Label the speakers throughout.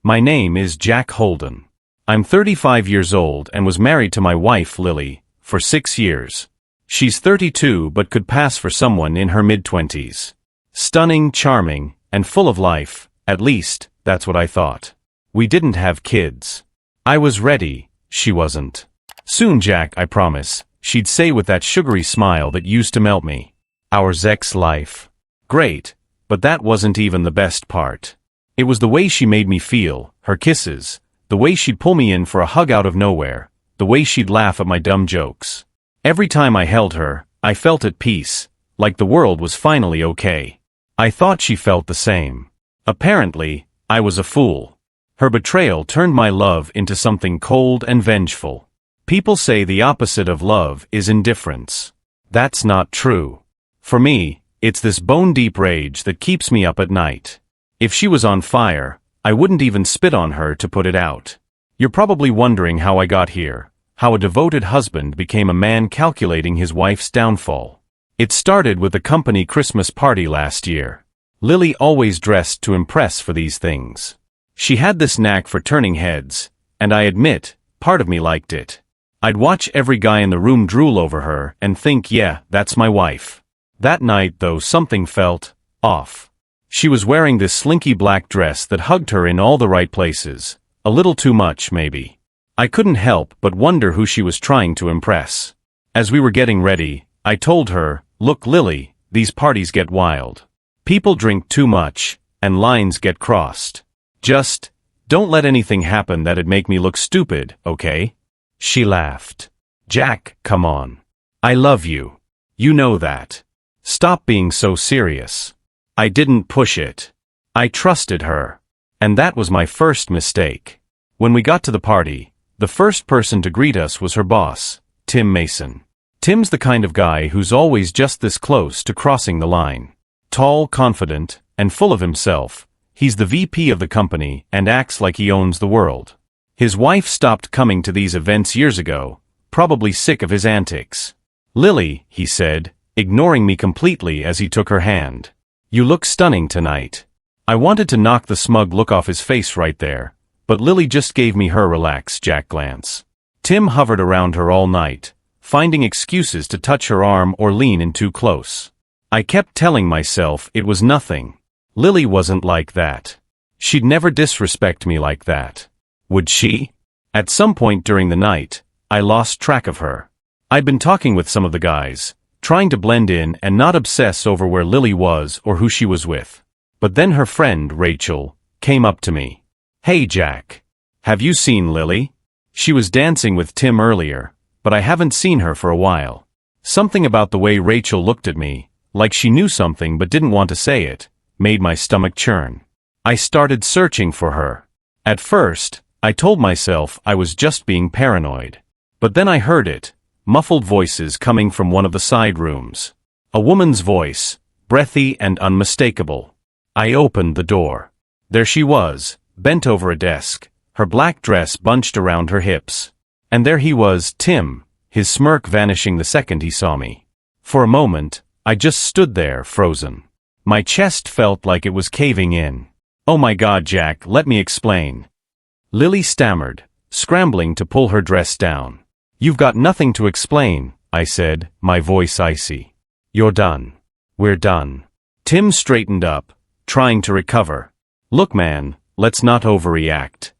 Speaker 1: My name is Jack Holden. I'm 35 years old and was married to my wife, Lily, for 6 years. She's 32 but could pass for someone in her mid-20s. Stunning, charming, and full of life, at least, that's what I thought. We didn't have kids. I was ready, she wasn't. Soon, Jack, I promise, she'd say with that sugary smile that used to melt me. Our sex life. Great, but that wasn't even the best part. It was the way she made me feel, her kisses, the way she'd pull me in for a hug out of nowhere, the way she'd laugh at my dumb jokes. Every time I held her, I felt at peace, like the world was finally okay. I thought she felt the same. Apparently, I was a fool. Her betrayal turned my love into something cold and vengeful. People say the opposite of love is indifference. That's not true. For me, it's this bone-deep rage that keeps me up at night. If she was on fire, I wouldn't even spit on her to put it out. You're probably wondering how I got here, how a devoted husband became a man calculating his wife's downfall. It started with the company Christmas party last year. Lily always dressed to impress for these things. She had this knack for turning heads, and I admit, part of me liked it. I'd watch every guy in the room drool over her and think, yeah, that's my wife. That night, though, something felt off. She was wearing this slinky black dress that hugged her in all the right places, a little too much, maybe. I couldn't help but wonder who she was trying to impress. As we were getting ready, I told her, look, Lily, these parties get wild. People drink too much, and lines get crossed. Just, don't let anything happen that'd make me look stupid, okay? She laughed. Jack, come on. I love you. You know that. Stop being so serious. I didn't push it. I trusted her. And that was my first mistake. When we got to the party, the first person to greet us was her boss, Tim Mason. Tim's the kind of guy who's always just this close to crossing the line. Tall, confident, and full of himself, he's the VP of the company and acts like he owns the world. His wife stopped coming to these events years ago, probably sick of his antics. Lily, he said, ignoring me completely as he took her hand. You look stunning tonight. I wanted to knock the smug look off his face right there, but Lily just gave me her relax Jack glance. Tim hovered around her all night, finding excuses to touch her arm or lean in too close. I kept telling myself it was nothing. Lily wasn't like that. She'd never disrespect me like that. Would she? At some point during the night, I lost track of her. I'd been talking with some of the guys, trying to blend in and not obsess over where Lily was or who she was with. But then her friend, Rachel, came up to me. Hey Jack. Have you seen Lily? She was dancing with Tim earlier, but I haven't seen her for a while. Something about the way Rachel looked at me, like she knew something but didn't want to say it, made my stomach churn. I started searching for her. At first, I told myself I was just being paranoid. But then I heard it, muffled voices coming from one of the side rooms. A woman's voice, breathy and unmistakable. I opened the door. There she was, bent over a desk, her black dress bunched around her hips. And there he was, Tim, his smirk vanishing the second he saw me. For a moment, I just stood there, frozen. My chest felt like it was caving in. Oh my God, Jack, let me explain. Lily stammered, scrambling to pull her dress down. You've got nothing to explain, I said, my voice icy. You're done. We're done. Tim straightened up, trying to recover. Look man, let's not overreact.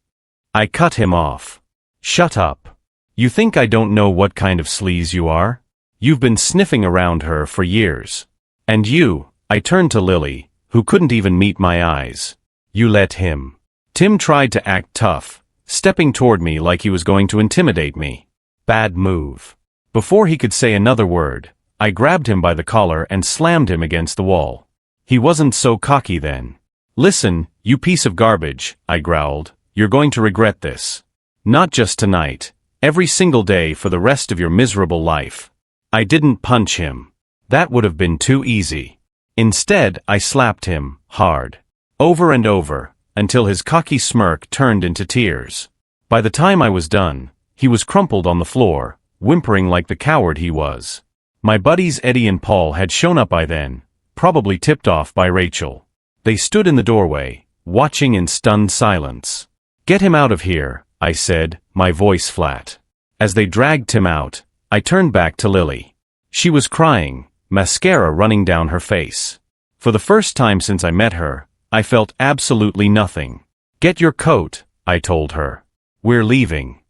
Speaker 1: I cut him off. Shut up. You think I don't know what kind of sleaze you are? You've been sniffing around her for years. And you, I turned to Lily, who couldn't even meet my eyes. You let him. Tim tried to act tough, stepping toward me like he was going to intimidate me. Bad move. Before he could say another word, I grabbed him by the collar and slammed him against the wall. He wasn't so cocky then. Listen, you piece of garbage, I growled, you're going to regret this. Not just tonight, every single day for the rest of your miserable life. I didn't punch him. That would have been too easy. Instead, I slapped him, hard. Over and over, until his cocky smirk turned into tears. By the time I was done, he was crumpled on the floor, whimpering like the coward he was. My buddies Eddie and Paul had shown up by then, probably tipped off by Rachel. They stood in the doorway, watching in stunned silence. Get him out of here, I said, my voice flat. As they dragged Tim out, I turned back to Lily. She was crying, mascara running down her face. For the first time since I met her, I felt absolutely nothing. Get your coat, I told her. We're leaving.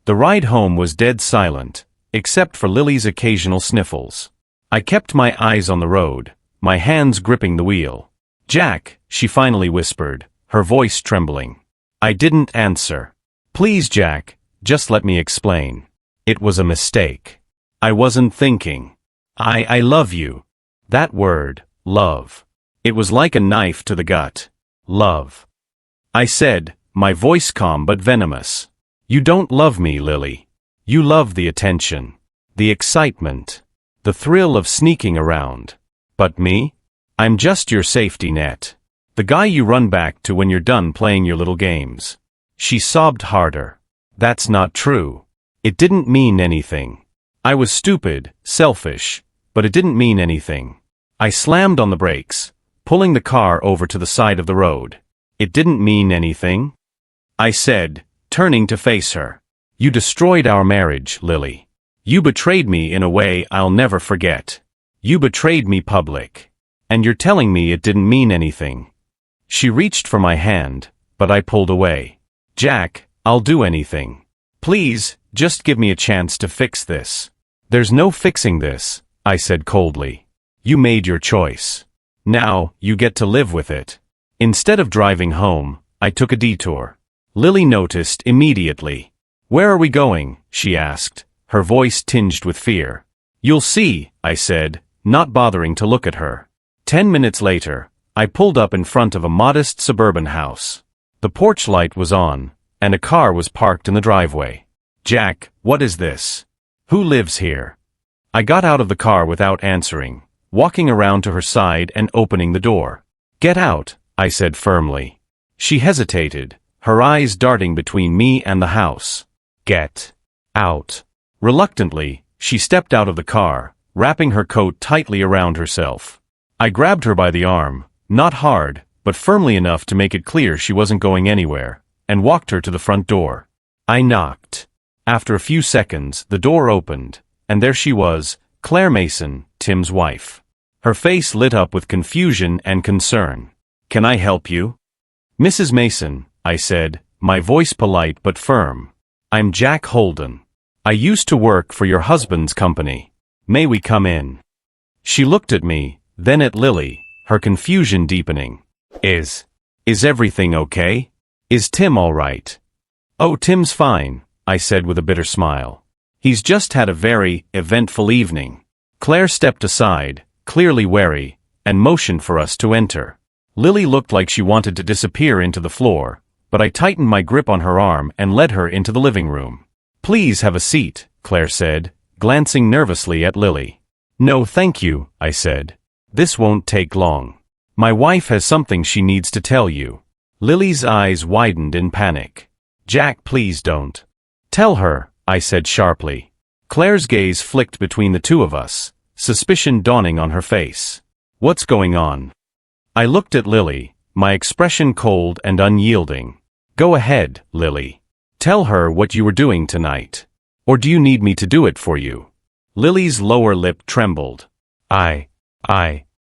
Speaker 1: The ride home was dead silent, except for Lily's occasional sniffles. I kept my eyes on the road, my hands gripping the wheel. Jack, she finally whispered, her voice trembling. I didn't answer. Please, Jack, just let me explain. It was a mistake. I wasn't thinking. I love you. That word, love. It was like a knife to the gut. Love. I said, my voice calm but venomous. You don't love me, Lily. You love the attention, the excitement, the thrill of sneaking around. But me? I'm just your safety net. The guy you run back to when you're done playing your little games. She sobbed harder. That's not true. It didn't mean anything. I was stupid, selfish, but it didn't mean anything. I slammed on the brakes, pulling the car over to the side of the road. It didn't mean anything? I said, turning to face her. You destroyed our marriage, Lily. You betrayed me in a way I'll never forget. You betrayed me public. And you're telling me it didn't mean anything. She reached for my hand, but I pulled away. Jack, I'll do anything. Please, just give me a chance to fix this. There's no fixing this, I said coldly. You made your choice. Now, you get to live with it. Instead of driving home, I took a detour. Lily noticed immediately. Where are we going? She asked, her voice tinged with fear. You'll see, I said, not bothering to look at her. 10 minutes later, I pulled up in front of a modest suburban house. The porch light was on, and a car was parked in the driveway. Jack, what is this? Who lives here? I got out of the car without answering, walking around to her side and opening the door. Get out, I said firmly. She hesitated, her eyes darting between me and the house. Get out. Reluctantly, she stepped out of the car, wrapping her coat tightly around herself. I grabbed her by the arm, not hard, but firmly enough to make it clear she wasn't going anywhere, and walked her to the front door. I knocked. After a few seconds, the door opened, and there she was, Claire Mason, Tim's wife. Her face lit up with confusion and concern. Can I help you? Mrs. Mason, I said, my voice polite but firm. I'm Jack Holden. I used to work for your husband's company. May we come in? She looked at me, then at Lily, her confusion deepening. Is everything okay? Is Tim all right? Oh, Tim's fine, I said with a bitter smile. He's just had a very eventful evening. Claire stepped aside, clearly wary, and motioned for us to enter. Lily looked like she wanted to disappear into the floor, but I tightened my grip on her arm and led her into the living room. Please have a seat, Claire said, glancing nervously at Lily. No, thank you, I said. This won't take long. My wife has something she needs to tell you. Lily's eyes widened in panic. Jack, please don't. Tell her, I said sharply. Claire's gaze flicked between the two of us, suspicion dawning on her face. What's going on? I looked at Lily, my expression cold and unyielding. Go ahead, Lily. Tell her what you were doing tonight. Or do you need me to do it for you? Lily's lower lip trembled.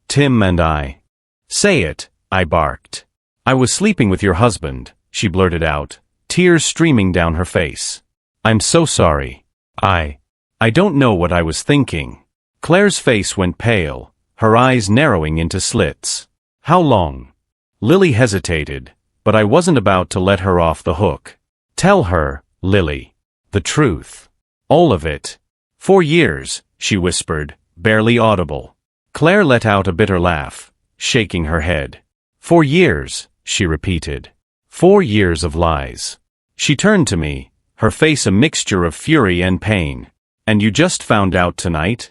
Speaker 1: Tim and I. Say it, I barked. I was sleeping with your husband, she blurted out, tears streaming down her face. I'm so sorry. I don't know what I was thinking. Claire's face went pale, her eyes narrowing into slits. How long? Lily hesitated, but I wasn't about to let her off the hook. Tell her, Lily. The truth. All of it. 4 years, she whispered, barely audible. Claire let out a bitter laugh, shaking her head. 4 years, she repeated. 4 years of lies. She turned to me, her face a mixture of fury and pain. And you just found out tonight?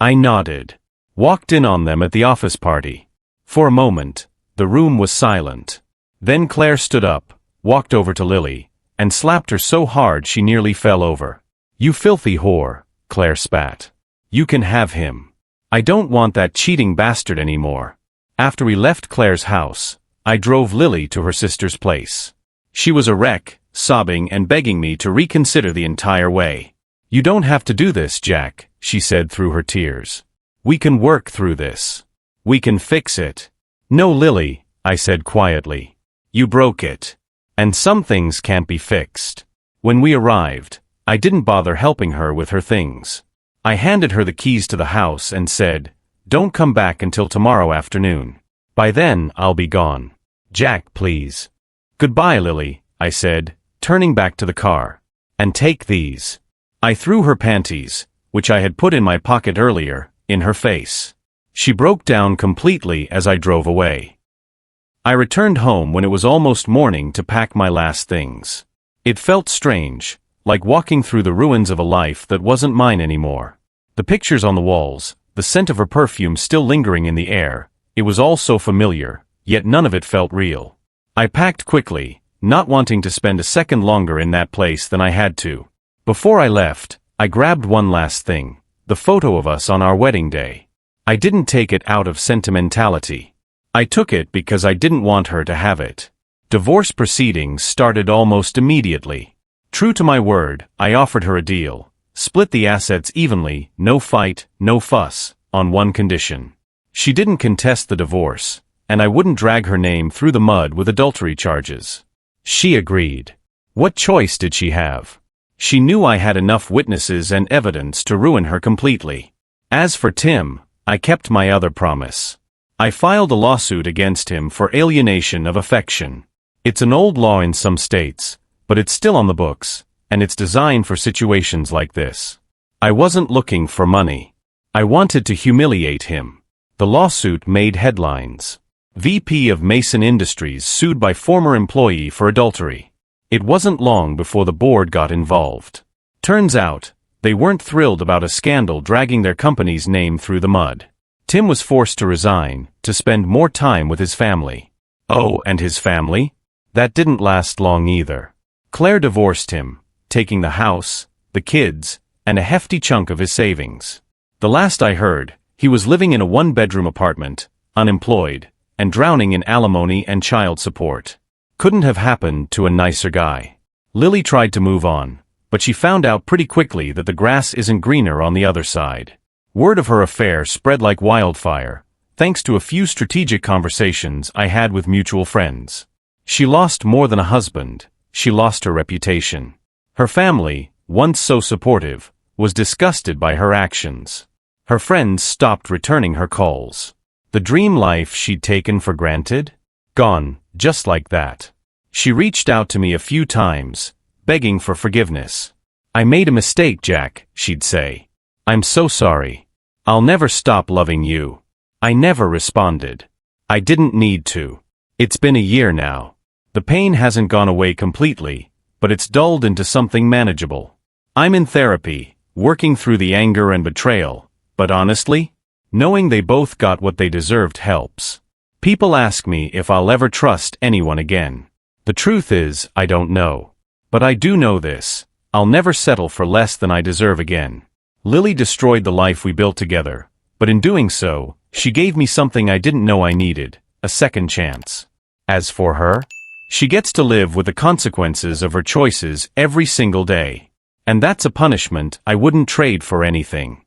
Speaker 1: I nodded. Walked in on them at the office party. For a moment, the room was silent. Then Claire stood up, walked over to Lily, and slapped her so hard she nearly fell over. You filthy whore, Claire spat. You can have him. I don't want that cheating bastard anymore. After we left Claire's house, I drove Lily to her sister's place. She was a wreck, sobbing and begging me to reconsider the entire way. "You don't have to do this, Jack," she said through her tears. "We can work through this. We can fix it." "No, Lily," I said quietly. "You broke it. And some things can't be fixed." When we arrived, I didn't bother helping her with her things. I handed her the keys to the house and said, "Don't come back until tomorrow afternoon. By then, I'll be gone. Jack, please." "Goodbye, Lily," I said, turning back to the car. "And take these." I threw her panties, which I had put in my pocket earlier, in her face. She broke down completely as I drove away. I returned home when it was almost morning to pack my last things. It felt strange, like walking through the ruins of a life that wasn't mine anymore. The pictures on the walls, the scent of her perfume still lingering in the air, it was all so familiar, yet none of it felt real. I packed quickly, not wanting to spend a second longer in that place than I had to. Before I left, I grabbed one last thing, the photo of us on our wedding day. I didn't take it out of sentimentality. I took it because I didn't want her to have it. Divorce proceedings started almost immediately. True to my word, I offered her a deal. Split the assets evenly, no fight, no fuss, on one condition. She didn't contest the divorce, and I wouldn't drag her name through the mud with adultery charges. She agreed. What choice did she have? She knew I had enough witnesses and evidence to ruin her completely. As for Tim, I kept my other promise. I filed a lawsuit against him for alienation of affection. It's an old law in some states, but it's still on the books, and it's designed for situations like this. I wasn't looking for money. I wanted to humiliate him. The lawsuit made headlines. VP of Mason Industries sued by former employee for adultery. It wasn't long before the board got involved. Turns out, they weren't thrilled about a scandal dragging their company's name through the mud. Tim was forced to resign, to spend more time with his family. Oh, and his family? That didn't last long either. Claire divorced him, taking the house, the kids, and a hefty chunk of his savings. The last I heard, he was living in a one-bedroom apartment, unemployed, and drowning in alimony and child support. Couldn't have happened to a nicer guy. Lily tried to move on, but she found out pretty quickly that the grass isn't greener on the other side. Word of her affair spread like wildfire, thanks to a few strategic conversations I had with mutual friends. She lost more than a husband, she lost her reputation. Her family, once so supportive, was disgusted by her actions. Her friends stopped returning her calls. The dream life she'd taken for granted? Gone, just like that. She reached out to me a few times, begging for forgiveness. "I made a mistake, Jack," she'd say. "I'm so sorry. I'll never stop loving you." I never responded. I didn't need to. It's been a year now. The pain hasn't gone away completely, but it's dulled into something manageable. I'm in therapy, working through the anger and betrayal, but honestly, knowing they both got what they deserved helps. People ask me if I'll ever trust anyone again. The truth is, I don't know. But I do know this: I'll never settle for less than I deserve again. Lily destroyed the life we built together, but in doing so, she gave me something I didn't know I needed: a second chance. As for her, she gets to live with the consequences of her choices every single day. And that's a punishment I wouldn't trade for anything.